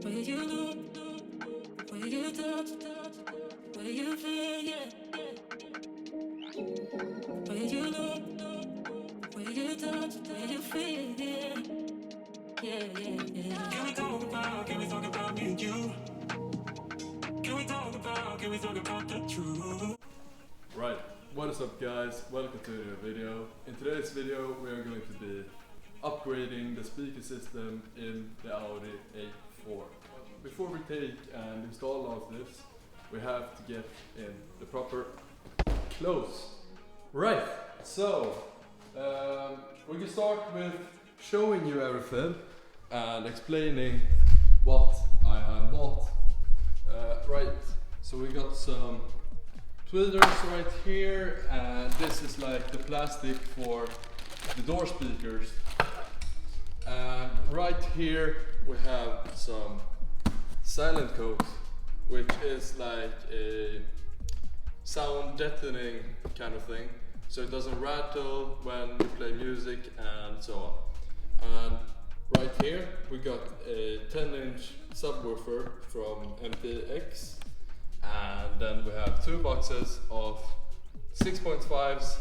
Where you look, where you talk, where you feel, yeah. Where you look, where you talk, where you feel, yeah. Yeah. Can we talk about me and you? Can we talk about the truth? Right, what is up guys? Welcome to the video. In today's video we are going to be upgrading the speaker system in the Audi A4. Before we take and install all of this, we have to get in the proper clothes. Right, so we can start with showing you everything and explaining what I have bought. Right, so we got some tweezers right here, and this is like the plastic for the door speakers. And right here we have some silent coat, which is like a sound deadening kind of thing, so it doesn't rattle when you play music and so on. And right here we got a 10-inch subwoofer from MTX, and then we have two boxes of 6.5s,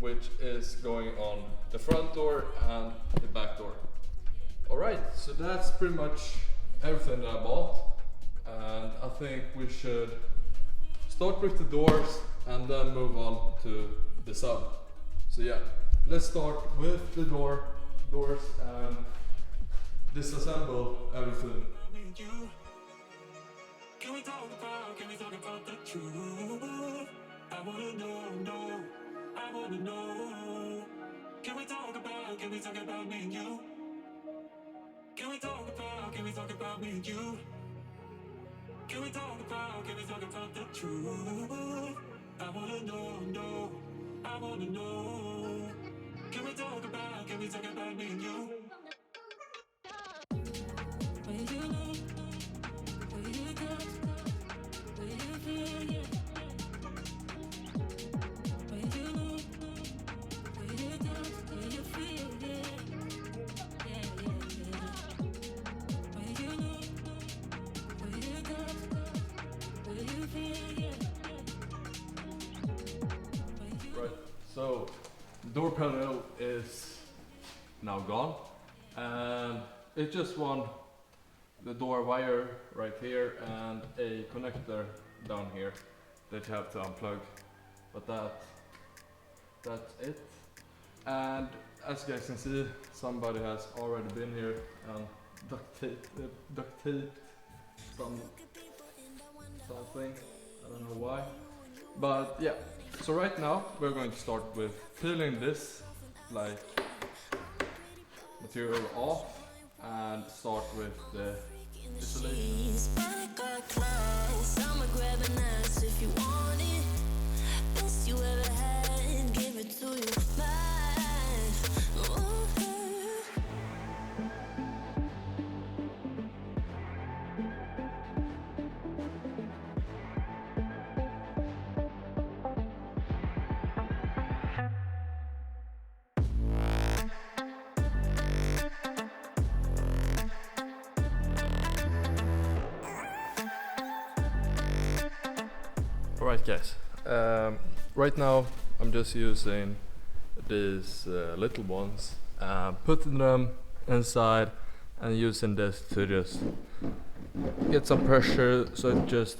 which is going on the front door and the back door. Alright, so that's pretty much everything that I bought, and I think we should start with the doors and then move on to the sub. So yeah, let's start with the doors and disassemble everything. Can we talk about the truth? I wanna know, I wanna know. Can we talk about me and you? Can we talk about me and you? Can we talk about the truth? I wanna know, I wanna know. Can we talk about me and you? Where you look, where you touch, where you feel, yeah. Where you look, where you touch, where you feel, yeah. Where you look, where you touch, where you feel, yeah. Right, so the door panel is now gone, and it's just the door wire right here and a connector down here that you have to unplug, but that's it. And as you guys can see, somebody has already been here and duct taped something, I don't know why, but yeah. So right now we're going to start with peeling this like material off and start with the isolation. Alright guys, right now I'm just using these little ones, putting them inside and using this to just get some pressure so it just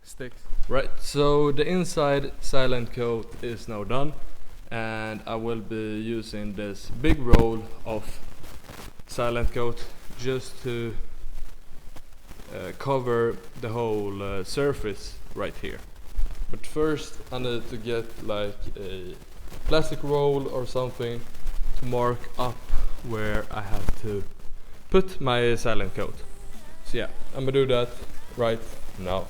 sticks. Right, so the inside silent coat is now done, and I will be using this big roll of silent coat just to cover the whole surface right here. But first I need to get like a plastic roll or something to mark up where I have to put my silent coat. So yeah, I'm gonna do that right now.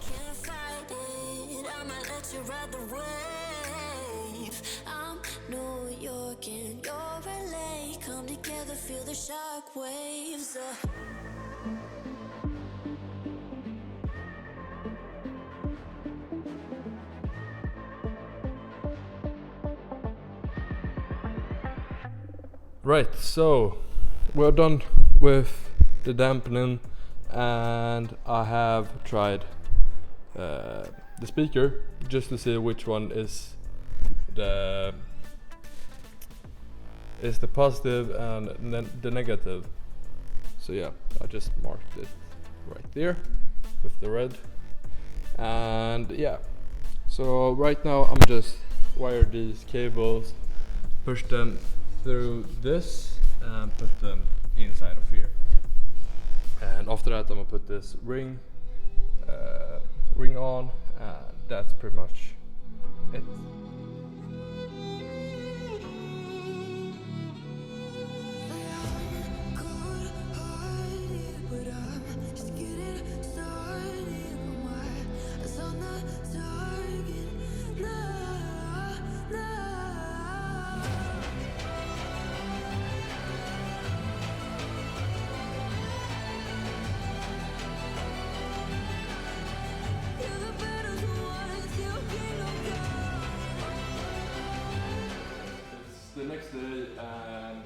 Right, so we're done with the dampening and I have tried the speaker just to see which one is the positive and the negative. So yeah, I just marked it right there with the red. And yeah, so right now I'm just wire these cables, push them through this and put them inside of here. And after that I'm gonna put this ring on, and that's pretty much it. The next day, and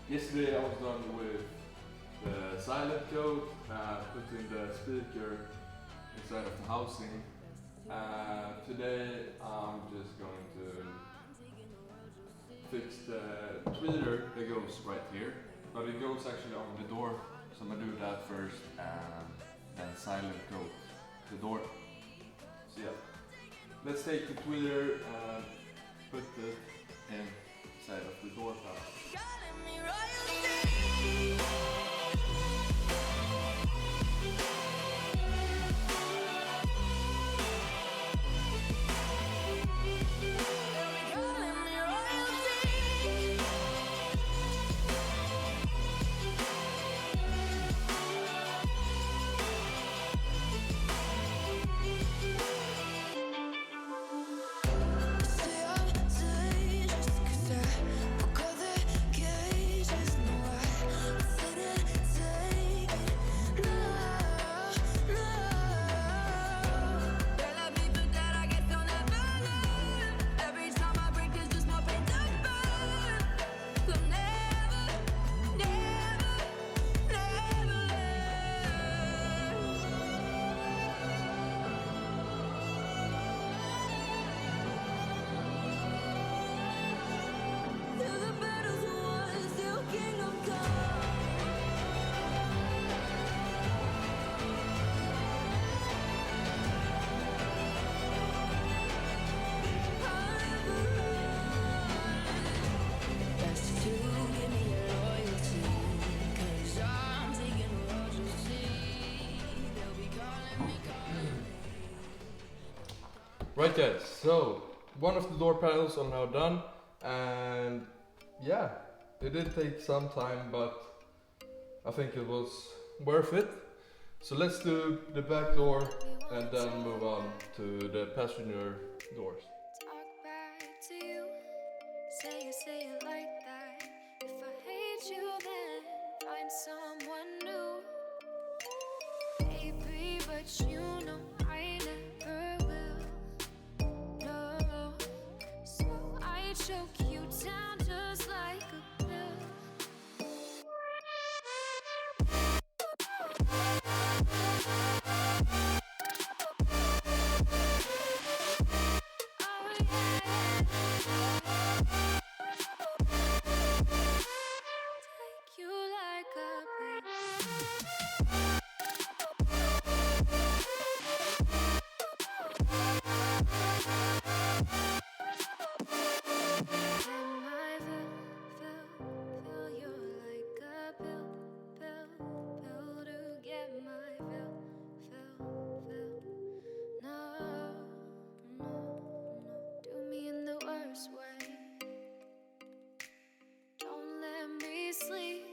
yesterday I was done with the silent coat, putting the speaker inside of the housing. Today I'm just going to fix the tweeter that goes right here, but it goes actually on the door, so I'm gonna do that first and then silent coat the door. So yeah, let's take the tweeter and put it in side of the door panel. Right guys, so one of the door panels are now done, and yeah, it did take some time, but I think it was worth it. So let's do the back door and then move on to the passenger doors. Talk back to you, say it like that. If I hate you, then find someone new. Baby, but you know I never will. No, so I choke you down just like a pill. Take you like a pill. Fill you like a pill to get my fill. No, do me in the worst way. Don't let me sleep,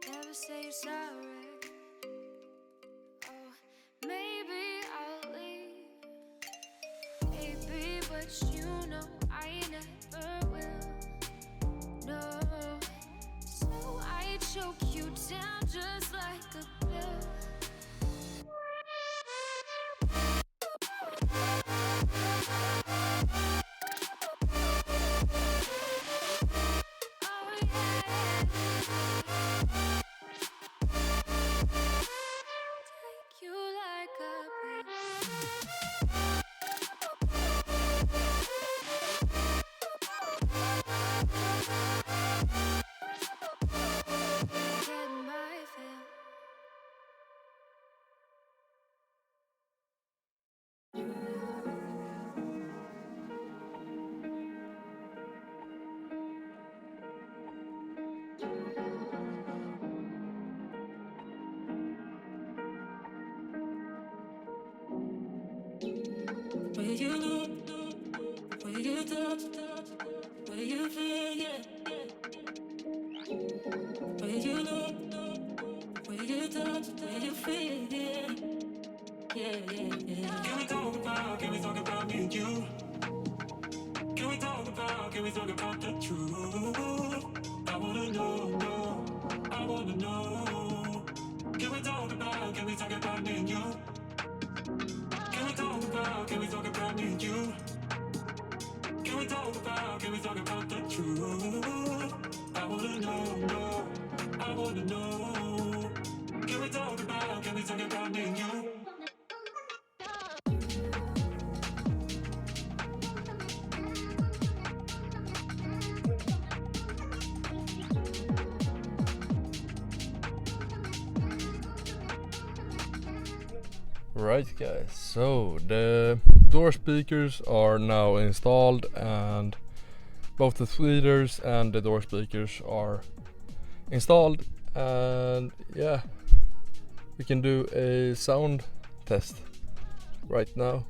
never say you're sorry. Oh, maybe I'll leave, baby, but you know I never will. No, so I choke you down just like a pill. Oh yeah. Where you look, where you touch, where you feel, yeah. Where you look, where you touch, where you feel, yeah. Yeah. Can we talk about me and you? Can we talk about the truth? I wanna know, I wanna know. Can we talk about me and you? Can we talk about me and you? Can we talk about the truth? I wanna know, I wanna know. Can we talk about me and you? Right guys, so the door speakers are now installed and both the tweeters and the door speakers are installed, and yeah, we can do a sound test right now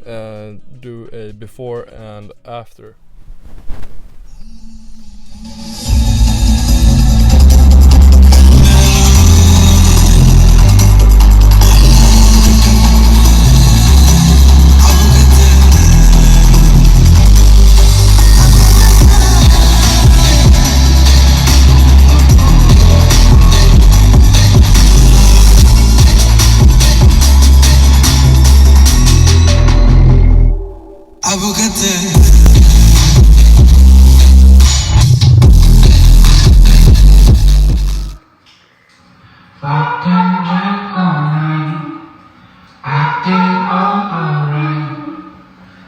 and do a before and after. Fucked and drank all night, acting all alright.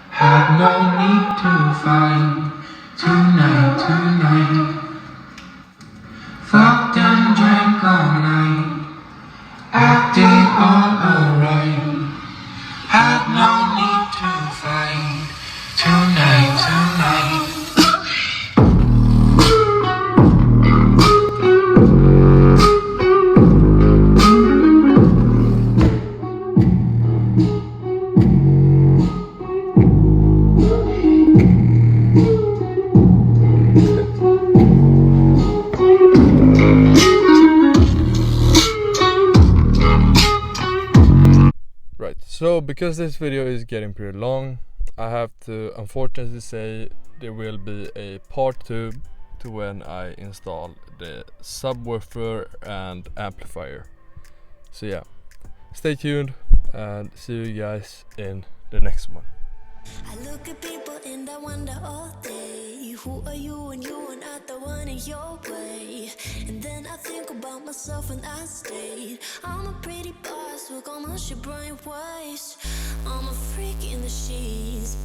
Had no need to fight tonight. Fucked and drank all night, acting all alright. Had no need to fight tonight. Right, so because this video is getting pretty long, I have to unfortunately say there will be a part 2 to when I install the subwoofer and amplifier. So yeah, stay tuned and see you guys in the next one. I look at people and I wonder all day, who are you and you are not the one in your way. And then I think about myself and I stayed. I'm a pretty boss, look on my shit bright waist. I'm a freak in the sheets.